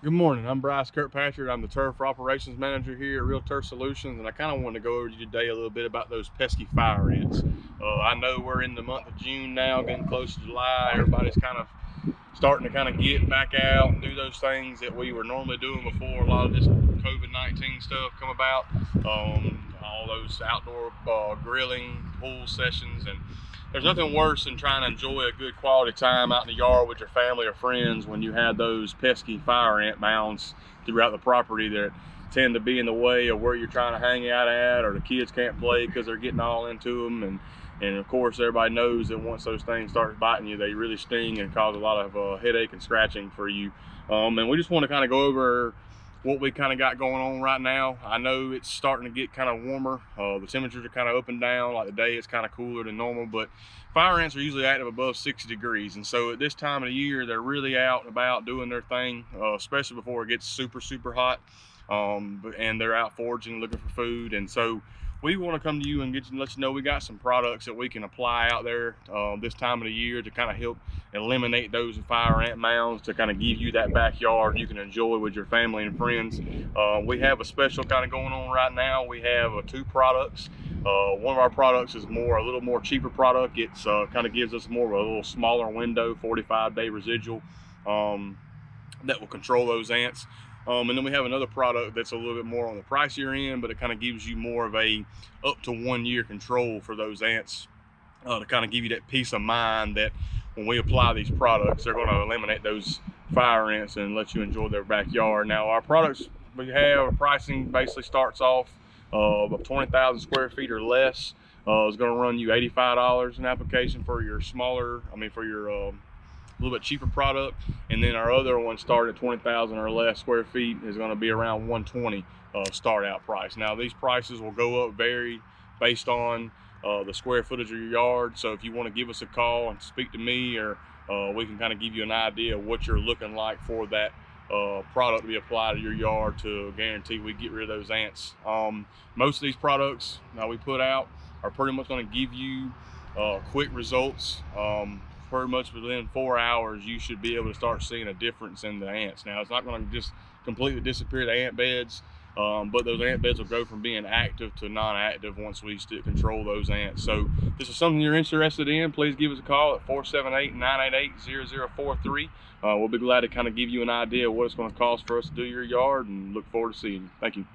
Good morning, I'm Bryce Kirkpatrick. I'm the turf operations manager here at Real Turf Solutions, and I kind of wanted to go over to you today a little bit about those pesky fire ants. I know we're in the month of June now, getting close to July. Everybody's kind of starting to get back out and do those things that we were normally doing before a lot of this COVID-19 stuff come about. All those outdoor grilling, pool sessions, and there's nothing worse than trying to enjoy a good quality time out in the yard with your family or friends when you have those pesky fire ant mounds throughout the property that tend to be in the way of where you're trying to hang out at, or the kids can't play because they're getting all into them. And of course, everybody knows that once those things start biting you, they really sting and cause a lot of headache and scratching for you. And we just want to kind of go over what we kind of got going on right now. I know it's starting to get kind of warmer. The temperatures are kind of up and down. Like the day is kind of cooler than normal, but fire ants are usually active above 60 degrees. And so at this time of the year, they're really out and about doing their thing, especially before it gets super hot. And they're out foraging, looking for food. And so we want to come to you and let you know we got some products that we can apply out there this time of the year to kind of help eliminate those fire ant mounds, to kind of give you that backyard you can enjoy with your family and friends. We have a special kind of going on right now. We have two products. One of our products is a little more cheaper product. It's kind of gives us more of a little smaller window, 45-day residual, that will control those ants. And then we have another product that's a little bit more on the pricier end, but it kind of gives you more of a up to 1 year control for those ants, to kind of give you that peace of mind that when we apply these products, they're going to eliminate those fire ants and let you enjoy their backyard. Now, our products we have, our pricing basically starts off about 20,000 square feet or less. It's going to run you $85 an application for your a little bit cheaper product, and then our other one start at 20,000 or less square feet is going to be around 120 start out price. Now these prices will go up vary based on the square footage of your yard. So if you want to give us a call and speak to me, or we can kind of give you an idea of what you're looking like for that product to be applied to your yard to guarantee we get rid of those ants. Most of these products we put out are pretty much going to give you quick results. Pretty much within 4 hours, you should be able to start seeing a difference in the ants. Now, it's not going to just completely disappear the ant beds, but those ant beds will go from being active to non-active once we control those ants. So if this is something you're interested in, please give us a call at 478-988-0043. We'll be glad to kind of give you an idea of what it's going to cost for us to do your yard, and look forward to seeing you. Thank you.